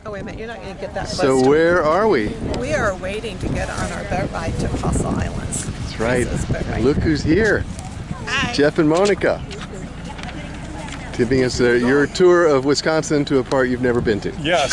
Oh, wait a minute, you're not going to get that close. So where are we? We are waiting to get on our boat ride to Apostle Islands. That's right. Look who's here. Hi. Jeff and Monica. Giving us your tour of Wisconsin to a part you've never been to. Yes.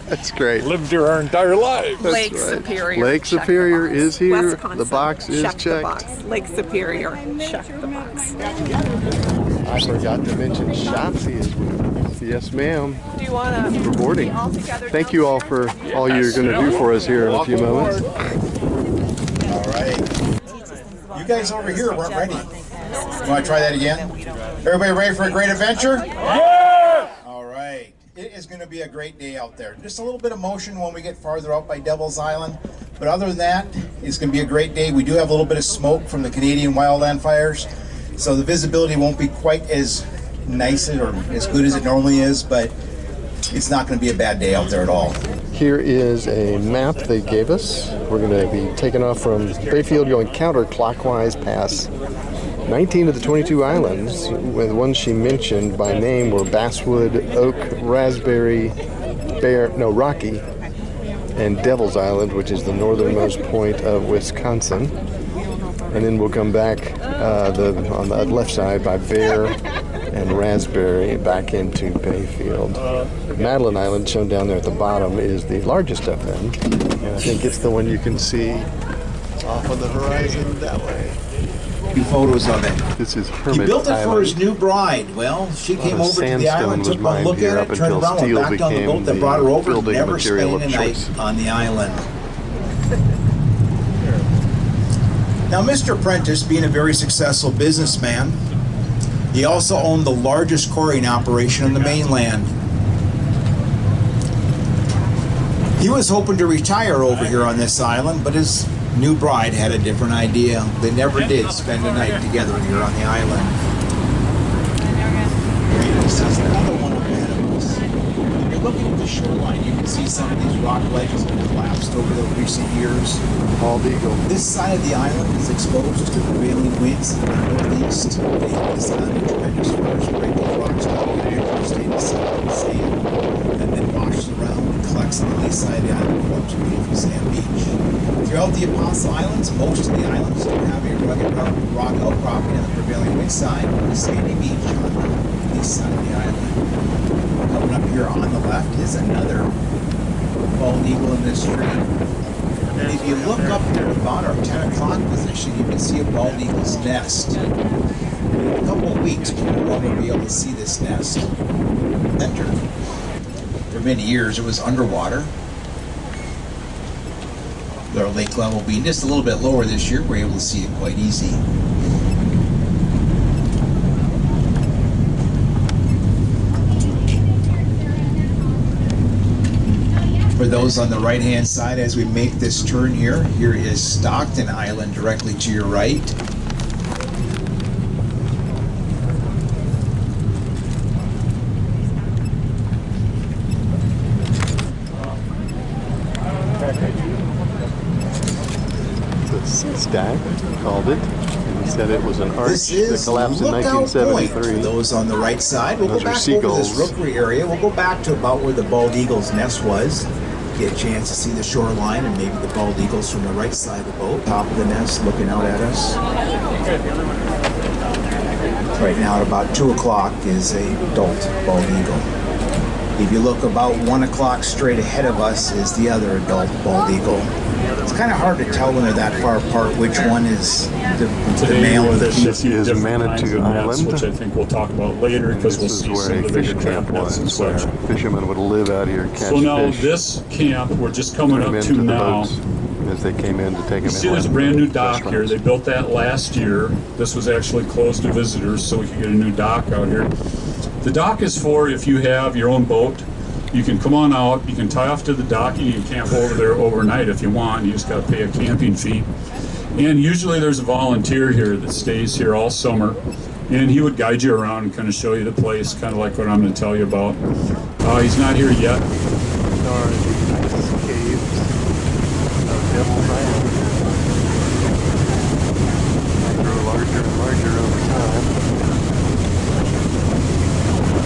That's great. Lived here our entire lives. Lake That's right. Superior. Lake check Superior the box. is here. Wisconsin, The box is check checked. The box. Lake Superior, check the box. I forgot to mention Shotzi is with us. Yes, ma'am. Do you want to We're boarding. be all together? Thank you all for all you're going to do for us here in a few moments. All right. You guys over here weren't ready. Want to try that again? Everybody ready for a great adventure? Yeah! All right. It is going to be a great day out there. Just a little bit of motion when we get farther out by Devil's Island. But other than that, it's going to be a great day. We do have a little bit of smoke from the Canadian wildland fires. So the visibility won't be quite as nice or as good as it normally is, but it's not going to be a bad day out there at all. Here is a map they gave us. We're going to be taking off from Bayfield, going counterclockwise past 19 of the 22 islands. The ones she mentioned by name were Basswood, Oak, Raspberry, Rocky, and Devil's Island, which is the northernmost point of Wisconsin. And then we'll come back on the left side by Bear and Raspberry back into Bayfield. Madeline Island, shown down there at the bottom, is the largest of them. And I think it's the one you can see off on the horizon that way. Photos of it. This is Hermit He built it Island. for his new bride. Well, she came over to the island, took one look at it, turned around, went back on the boat that brought her over, and never spent a night on the island. Now, Mr. Prentice, being a very successful businessman, he also owned the largest quarrying operation on the mainland. He was hoping to retire over here on this island, but his new bride had a different idea. They never did spend a night together here on the island. This is another one ahead of us. If you're looking at the shoreline, you can see some of these rock ledges that have collapsed over the recent years. Bald Eagle. This side of the island is exposed to prevailing winds in the northeast. They hit this island in tremendous force, break the rocks down and stay in the sand, and then washes around and collects on the east side of the island and forms a beautiful sand beach. Throughout the Apostle Islands, most of the islands do have a rugged rock outcropping on the prevailing wind side, and a sandy beach on the east side of the island. Coming up here on the left is another bald eagle in this tree. And if you look up there about our 10 o'clock position, you can see a bald eagle's nest. In a couple of weeks, people will be able to see this nest enter. For many years, it was underwater. Our lake level being just a little bit lower this year, we're able to see it quite easy. For those on the right-hand side, as we make this turn here, here is Stockton Island directly to your right. Stack called it. And he said it was an arch that collapsed in Lookout Point. 1973. Those on the right side, we'll Those go are back over seagulls. this rookery area. We'll go back to about where the bald eagle's nest was. Get a chance to see the shoreline and maybe the bald eagles from the right side of the boat, top of the nest, looking out at us. Right now at about 2 o'clock is a adult bald eagle. If you look about 1 o'clock straight ahead of us is the other adult bald eagle. It's kind of hard to tell when they're that far apart which one is the male or the female. This is Manitou Island, which I think we'll talk about later because we'll this is see where some a of the fish bigger camp trap nets and was, where such. fishermen would live out here, catch So now fish, this camp we're just coming turn them up into to the now. boats as they came in to take them You see, there's a brand new dock here. They built that last year. This was actually closed to visitors, so we could get a new dock out here. The dock is for if you have your own boat. You can come on out, you can tie off to the dock, and you can camp over there overnight if you want. You just got to pay a camping fee. And usually there's a volunteer here that stays here all summer, and he would guide you around and kind of show you the place, kind of like what I'm going to tell you about. He's not here yet. Caves of Devil's Island. They grow larger and larger over time.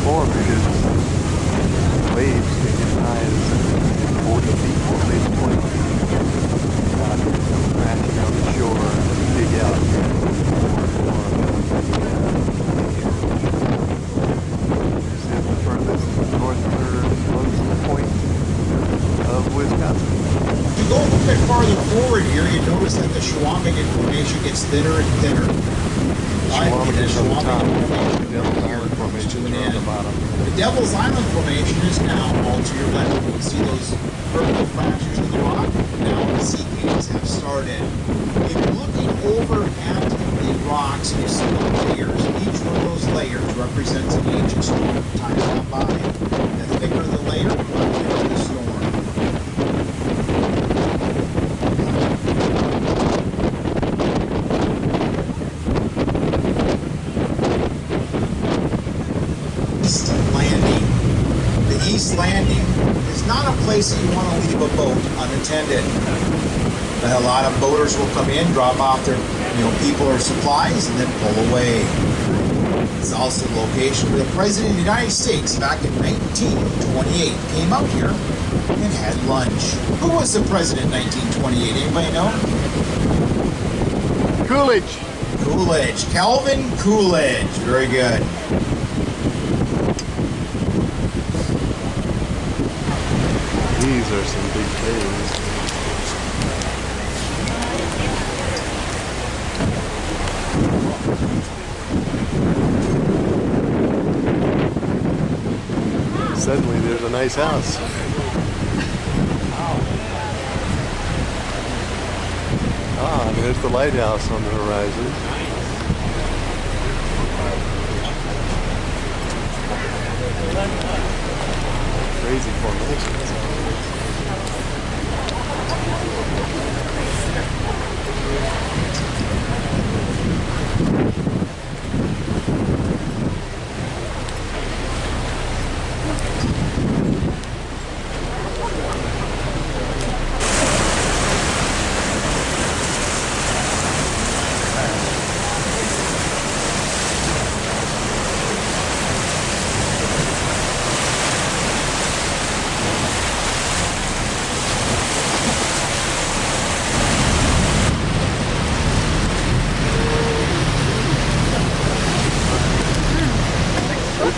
Formed because waves you notice that the Chequamegon Formation gets thinner and thinner. Chequamegon's on the top. Devil's Here Island comes to Formation an is on the end. bottom. The Devil's Island Formation is now all to your left. You can see those vertical fractures in the rock. Now the sea caves have started. If you're looking over at the rocks and you see the layers, each one of those layers represents an ancient storm. Time's gone by. The thicker the layer, the thicker the storm. East Landing is not a place that you want to leave a boat unattended. But a lot of boaters will come in, drop off their people or supplies, and then pull away. It's also the location where the President of the United States back in 1928 came out here and had lunch. Who was the President in 1928? Anybody know? Coolidge. Coolidge. Calvin Coolidge. Very good. These are some big caves. Suddenly there's a nice house. Ah, and there's the lighthouse on the horizon. Crazy formations.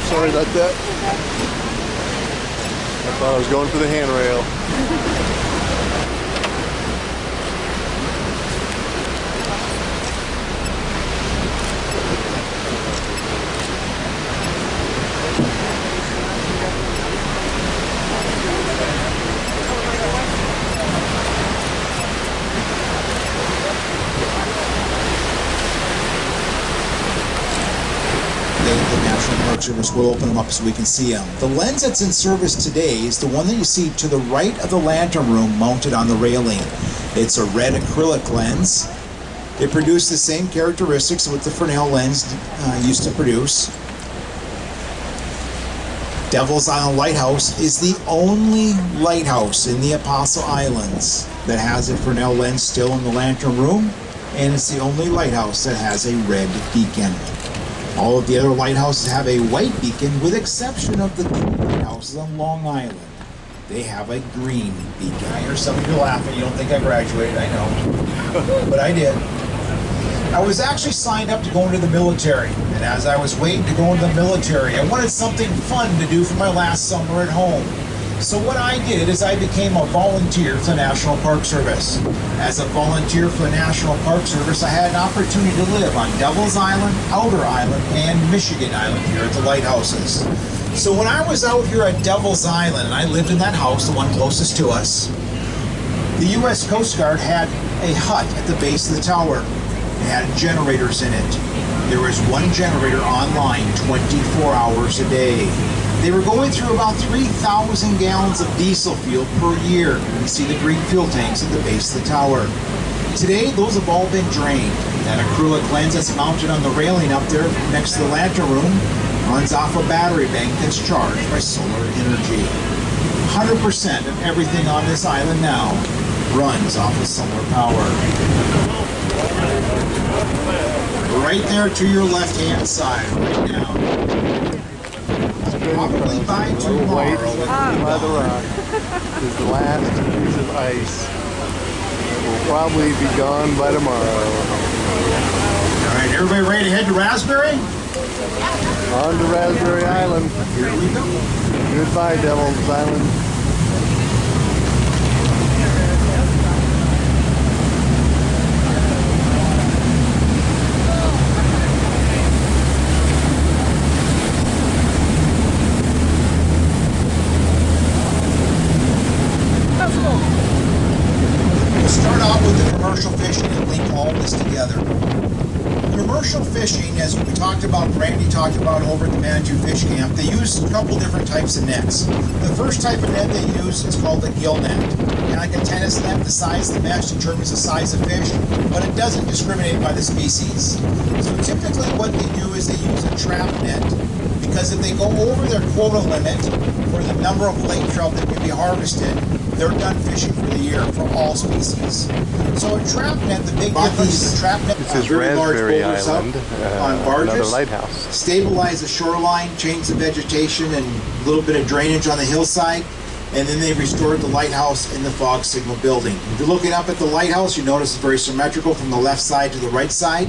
Sorry about that. I thought I was going for the handrail. The National Park Service will open them up so we can see them. The lens that's in service today is the one that you see to the right of the lantern room mounted on the railing. It's a red acrylic lens. It produced the same characteristics that the Fresnel lens used to produce. Devil's Island Lighthouse is the only lighthouse in the Apostle Islands that has a Fresnel lens still in the lantern room, and it's the only lighthouse that has a red beacon. All of the other lighthouses have a white beacon, with exception of the two lighthouses on Long Island. They have a green beacon. I hear some of you laughing. You don't think I graduated, I know. But I did. I was actually signed up to go into the military, and as I was waiting to go into the military, I wanted something fun to do for my last summer at home. So what I did is I became a volunteer for the National Park Service. As a volunteer for the National Park Service, I had an opportunity to live on Devil's Island, Outer Island, and Michigan Island here at the lighthouses. So when I was out here at Devil's Island, and I lived in that house, the one closest to us, the U.S. Coast Guard had a hut at the base of the tower. It had generators in it. There was one generator online 24 hours a day. They were going through about 3,000 gallons of diesel fuel per year. You see the green fuel tanks at the base of the tower. Today, those have all been drained. That acrylic lens that's mounted on the railing up there next to the lantern room runs off a battery bank that's charged by solar energy. 100% of everything on this island now runs off of solar power. Right there to your left-hand side right now. Probably by tomorrow. By the rock is the last piece of ice. It will probably be gone by tomorrow. All right, everybody ready to head to Raspberry? On to Raspberry Island. Here we go. Goodbye, Devil's Island. commercial fishing, as we talked about, Randy talked about over at the Manitou Fish Camp, they use a couple different types of nets. The first type of net they use is called a gill net. And like a tennis net, the size of the mesh determines the size of fish, but it doesn't discriminate by the species. So typically what they do is they use a trap net, because if they go over their quota limit for the number of lake trout that can be harvested, they're done fishing for the year for all species. So a trap net, the big difference is a trap net. This is very large Raspberry boulders up Island, on barges, another lighthouse. stabilize the shoreline, change the vegetation and a little bit of drainage on the hillside, and then they restored the lighthouse in the fog signal building. If you're looking up at the lighthouse, you notice it's very symmetrical from the left side to the right side.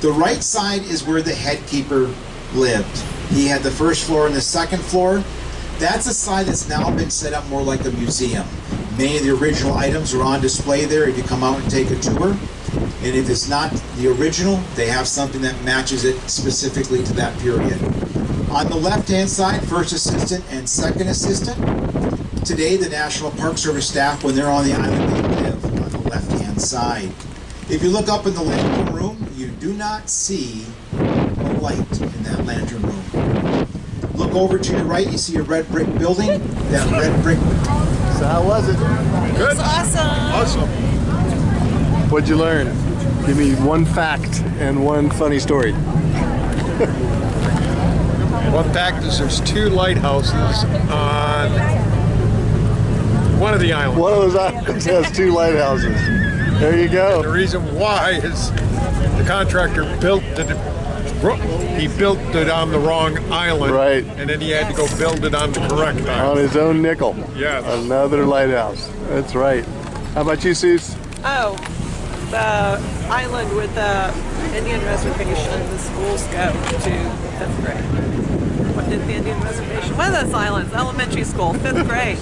The right side is where the head keeper lived. He had the first floor and the second floor. That's a side that's now been set up more like a museum. Many of the original items are on display there if you come out and take a tour. And if it's not the original, they have something that matches it specifically to that period. On the left-hand side, first assistant and second assistant. Today, the National Park Service staff, when they're on the island, they live on the left-hand side. If you look up in the lantern room, you do not see a light in that lantern room. Look over to your right, you see a red brick building. That red brick. So how was it? Good. Awesome. Awesome. What'd you learn? Give me one fact and one funny story. One fact is there's 2 lighthouses on one of the islands. One of those islands has 2 lighthouses. There you go. The reason why is the contractor built he built it on the wrong island, Right. and then he had to go build it on the correct On island. his own nickel. Yes. Another lighthouse. That's right. How about you, Suze? Oh, the island with the Indian reservation, the schools go to 5th grade. What did the Indian reservation? One of those islands, elementary school, 5th grade.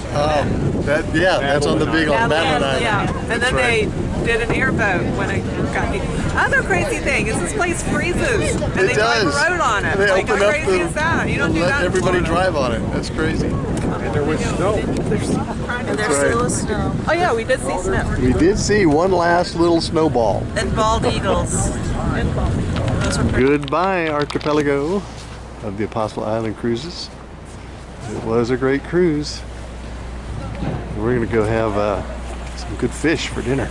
That's on the big on Madeline Island. Yeah, and That's then right. they did an airboat when it got heat. Other crazy thing is this place freezes and they drive a road on it. They Like, open how up crazy is that? You don't do let that in everybody Florida. drive on it. That's crazy. And there was snow. And there's right. still snow. Oh yeah, we did see snow. We did see one last little snowball. And bald eagles. Those were pretty. Goodbye, archipelago of the Apostle Island cruises. It was a great cruise. We're going to go have some good fish for dinner.